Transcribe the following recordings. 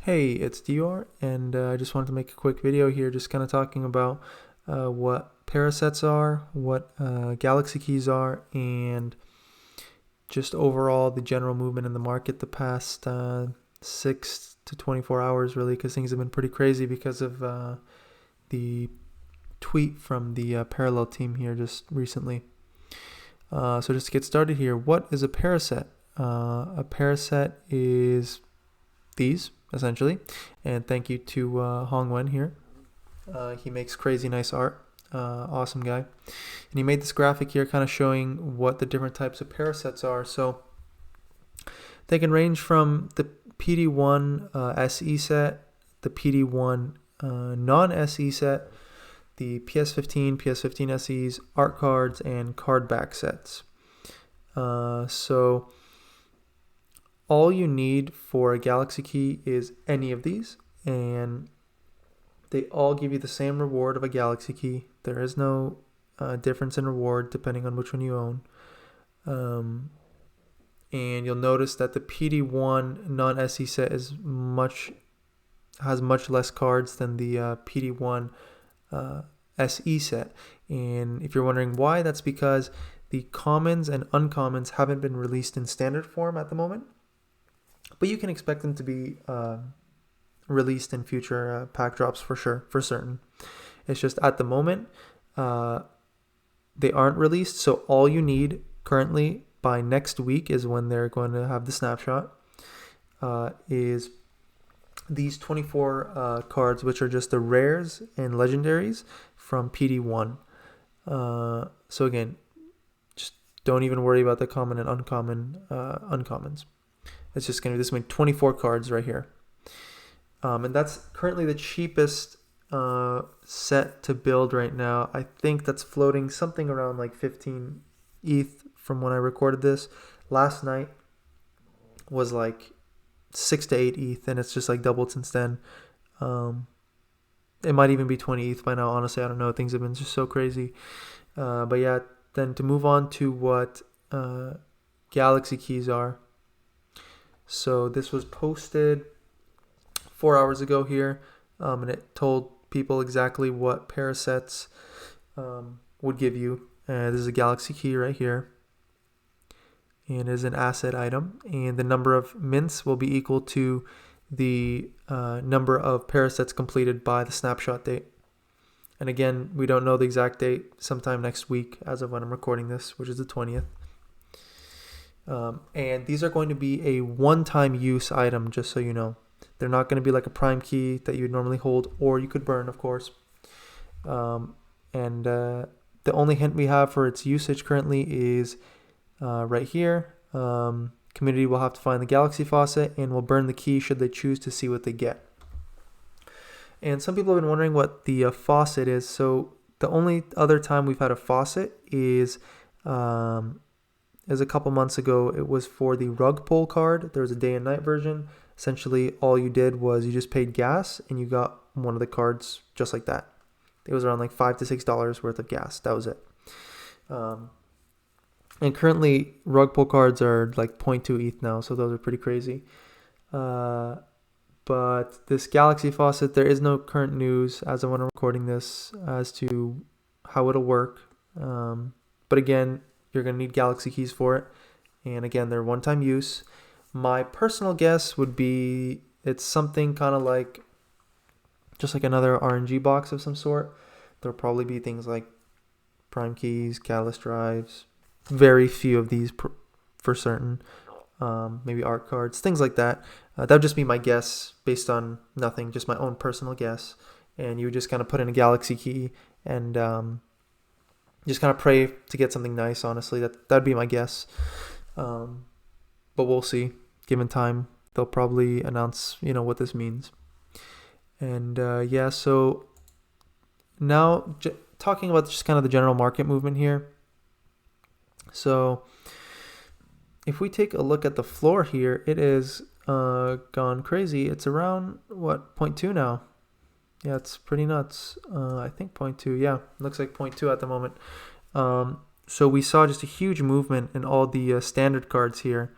Hey, it's Dior, and I just wanted to make a quick video here, just kind of talking about what parasets are, what galaxy keys are, and just overall the general movement in the market the past 6 to 24 hours, really, because things have been pretty crazy because of the tweet from the Parallel team here just recently. So just to get started here, what is a paraset? A paraset is these, essentially. And thank you to Hong Wen here. He makes crazy nice art. Awesome guy. And he made this graphic here kind of showing what the different types of parasets are. So they can range from the PD1 SE set, the PD1 non-SE set, the PS15, PS15 SEs, art cards, and card back sets. So all you need for a galaxy key is any of these, and they all give you the same reward of a galaxy key. There is no difference in reward depending on which one you own. And you'll notice that the PD1 non-SE set has much less cards than the PD1 SE set. And if you're wondering why, that's because the commons and uncommons haven't been released in standard form at the moment, but you can expect them to be released in future pack drops for sure, for certain. It's just at the moment they aren't released, so all you need currently by next week is when they're going to have the snapshot, is these 24 cards, which are just the rares and legendaries from PD1. So again, just don't even worry about the common and uncommons. It's just going to be this many 24 cards right here. And that's currently the cheapest set to build right now. I think that's floating something around like 15 ETH from when I recorded this. Last night was like 6 to 8 ETH, and it's just like doubled since then. It might even be 20 ETH by now. Honestly, I don't know. Things have been just so crazy. But yeah, then to move on to what galaxy keys are. So this was posted 4 hours ago here, and it told people exactly what parasets would give you. This is a galaxy key right here, and is an asset item, and the number of mints will be equal to the number of parasets completed by the snapshot date. And again, we don't know the exact date, sometime next week as of when I'm recording this, which is the 20th. And these are going to be a one-time use item, just so you know. They're not going to be like a prime key that you would normally hold, or you could burn, of course. And the only hint we have for its usage currently is right here. Community will have to find the galaxy faucet and will burn the key should they choose to see what they get. And some people have been wondering what the faucet is. So the only other time we've had a faucet is a couple months ago. It was for the rug pull card. There was a day and night version. Essentially, all you did was you just paid gas and you got one of the cards just like that. It was around like $5 to $6 worth of gas. That was it. And currently, rug pull cards are like 0.2 ETH now, so those are pretty crazy. But this galaxy faucet, there is no current news as of when I'm recording this as to how it'll work. But again, you're going to need galaxy keys for it. And again, they're one-time use. My personal guess would be it's something kind of like just like another RNG box of some sort. There'll probably be things like prime keys, catalyst drives, very few of these for certain. Maybe art cards, things like that. That would just be my guess based on nothing, just my own personal guess. And you would just kind of put in a galaxy key and just kind of pray to get something nice, honestly. That'd be my guess. But we'll see. Given time, they'll probably announce, what this means. And yeah, so now talking about just kind of the general market movement here. So if we take a look at the floor here, it is gone crazy. It's around, 0.2 now? Yeah, it's pretty nuts. I think 0.2. Yeah, looks like 0.2 at the moment. So we saw just a huge movement in all the standard cards here.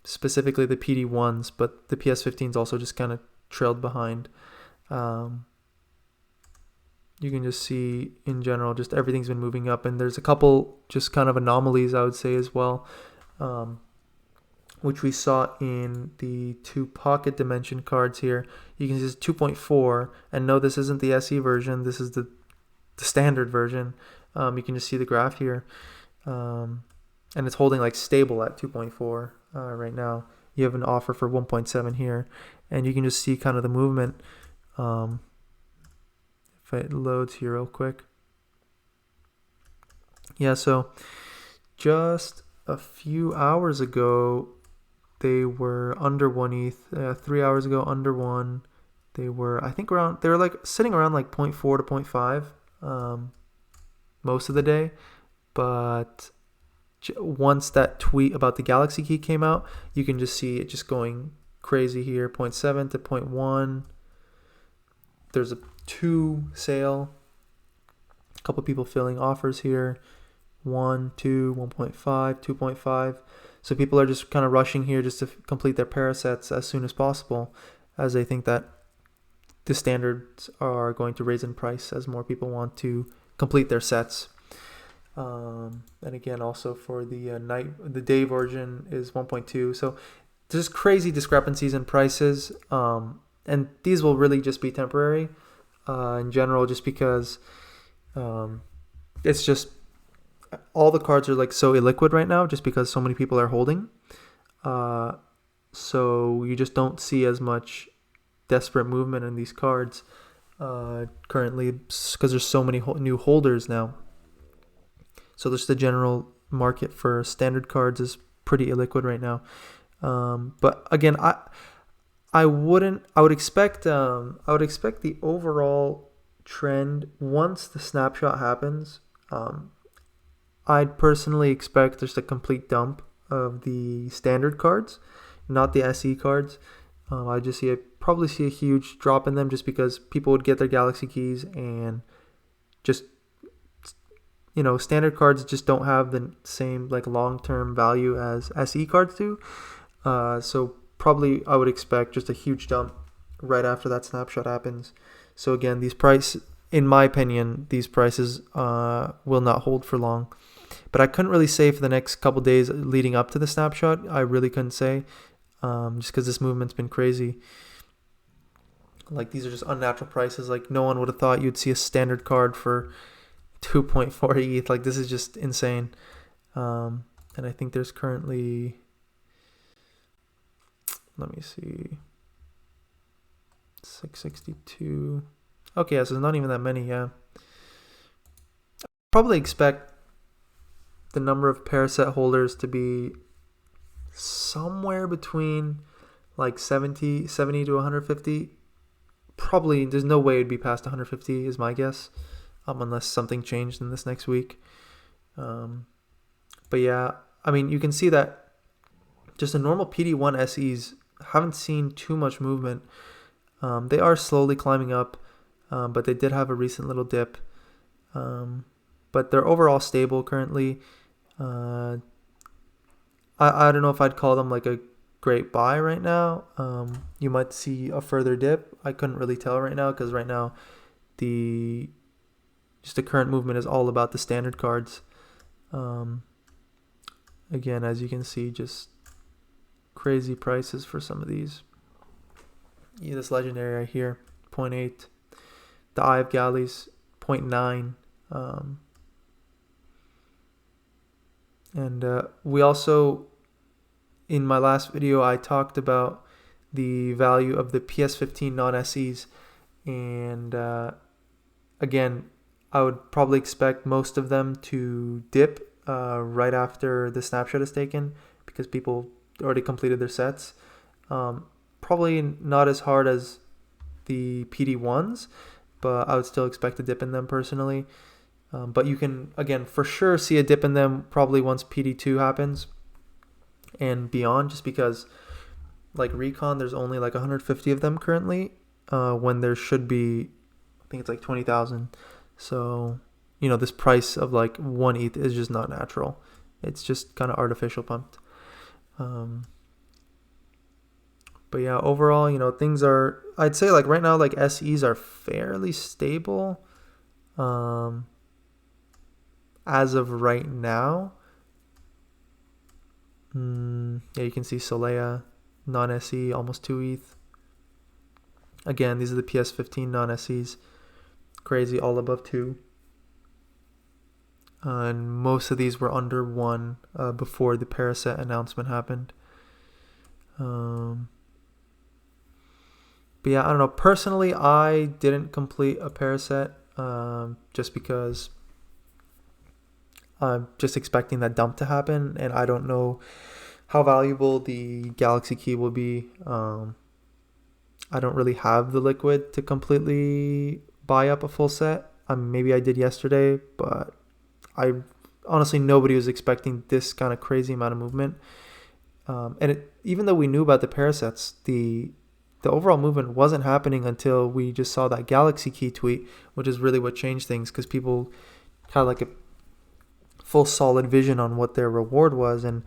specifically the PD1s, but the PS15s also just kind of trailed behind. You can just see in general, just everything's been moving up, and there's a couple just kind of anomalies, I would say, as well, which we saw in the 2 pocket dimension cards here. You can see it's 2.4, and no, this isn't the SE version, this is the standard version. You can just see the graph here, and it's holding like stable at 2.4 right now. You have an offer for 1.7 here, and you can just see kind of the movement. If it loads here real quick. Yeah, so just a few hours ago, they were under 1 ETH. 3 hours ago, under 1. They were, I think, around, they were like sitting around like 0.4 to 0.5 most of the day. But once that tweet about the Galaxy Key came out, you can just see it just going crazy here. 0.7 to 0.1. There's a 2 sale. A couple people filling offers here. 1, 2, 1.5, 2.5. So people are just kind of rushing here just to complete their Parasets as soon as possible, as they think that the standards are going to raise in price as more people want to complete their sets. And again, also for the day version is 1.2. So there's crazy discrepancies in prices, and these will really just be temporary in general, just because it's just all the cards are like so illiquid right now, just because so many people are holding. So you just don't see as much desperate movement in these cards currently, because there's so many new holders now. So just the general market for standard cards is pretty illiquid right now. But again, I would expect the overall trend once the snapshot happens. I'd personally expect just a complete dump of the standard cards, not the SE cards. I just probably see a huge drop in them, just because people would get their Galaxy Keys, and just, standard cards just don't have the same like long-term value as SE cards do. So probably I would expect just a huge dump right after that snapshot happens. So again, in my opinion, these prices will not hold for long. But I couldn't really say for the next couple days leading up to the snapshot. I really couldn't say, just because this movement's been crazy. Like, these are just unnatural prices. Like, no one would have thought you'd see a standard card for 2.4 ETH. Like, this is just insane. And I think there's currently, let me see, 662. Okay, so there's not even that many. Yeah, probably expect the number of Paraset holders to be somewhere between like 70 to 150. Probably there's no way it'd be past 150 is my guess, unless something changed in this next week. But yeah, I mean, you can see that just the normal PD1 SEs haven't seen too much movement. They are slowly climbing up, but they did have a recent little dip. But they're overall stable currently. I don't know if I'd call them like a great buy right now. You might see a further dip. I couldn't really tell right now, because right now the current movement is all about the standard cards. Again, as you can see, just crazy prices for some of these. Yeah, this legendary right here, 0.8. The Eye of Galleys, 0.9. And we also, in my last video, I talked about the value of the PS15 non-SEs. And again, I would probably expect most of them to dip right after the snapshot is taken, because people already completed their sets. Probably not as hard as the PD1s, but I would still expect a dip in them personally. But you can, again, for sure see a dip in them probably once PD2 happens and beyond, just because like Recon, there's only like 150 of them currently, when there should be, I think it's like 20,000. So, this price of like 1 ETH is just not natural. It's just kind of artificial pumped. But yeah, overall, things are, I'd say like right now, like SEs are fairly stable as of right now. Yeah, you can see Solea non-SE almost 2 ETH. Again, these are the PS15 non-SEs. Crazy, all above 2. And most of these were under 1 before the Paraset announcement happened. But yeah, I don't know. Personally, I didn't complete a Paraset just because I'm just expecting that dump to happen, and I don't know how valuable the Galaxy Key will be. I don't really have the liquid to completely buy up a full set. Maybe I did yesterday, but I honestly, nobody was expecting this kind of crazy amount of movement. Even though we knew about the Parasets, the overall movement wasn't happening until we just saw that Galaxy Key tweet, which is really what changed things, because people had like a full solid vision on what their reward was, and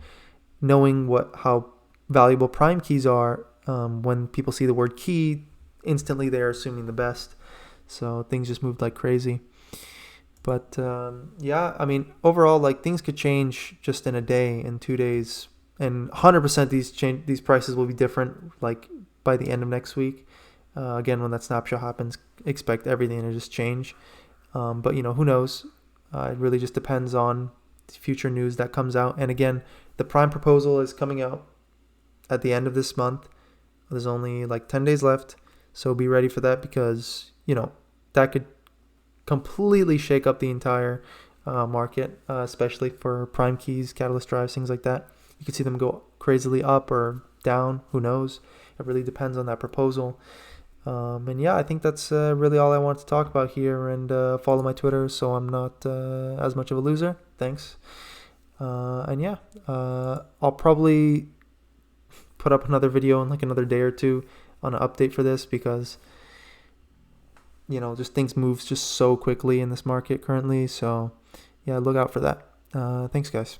knowing how valuable prime keys are. When people see the word key, instantly they're assuming the best. So things just moved like crazy. But yeah, I mean, overall, like things could change just in a day, in 2 days, and 100% these prices will be different. Like by the end of next week, again, when that snapshot happens, expect everything to just change. But who knows? It really just depends on future news that comes out. And again, the prime proposal is coming out at the end of this month. There's only like 10 days left, so be ready for that, because that could completely shake up the entire market, especially for prime keys, catalyst drives, things like that. You could see them go crazily up or down. Who knows? It really depends on that proposal. And yeah, I think that's really all I wanted to talk about here. And follow my Twitter so I'm not as much of a loser. Thanks. And yeah, I'll probably put up another video in like another day or two on an update for this, because just things move just so quickly in this market currently. So yeah, look out for that. Thanks guys.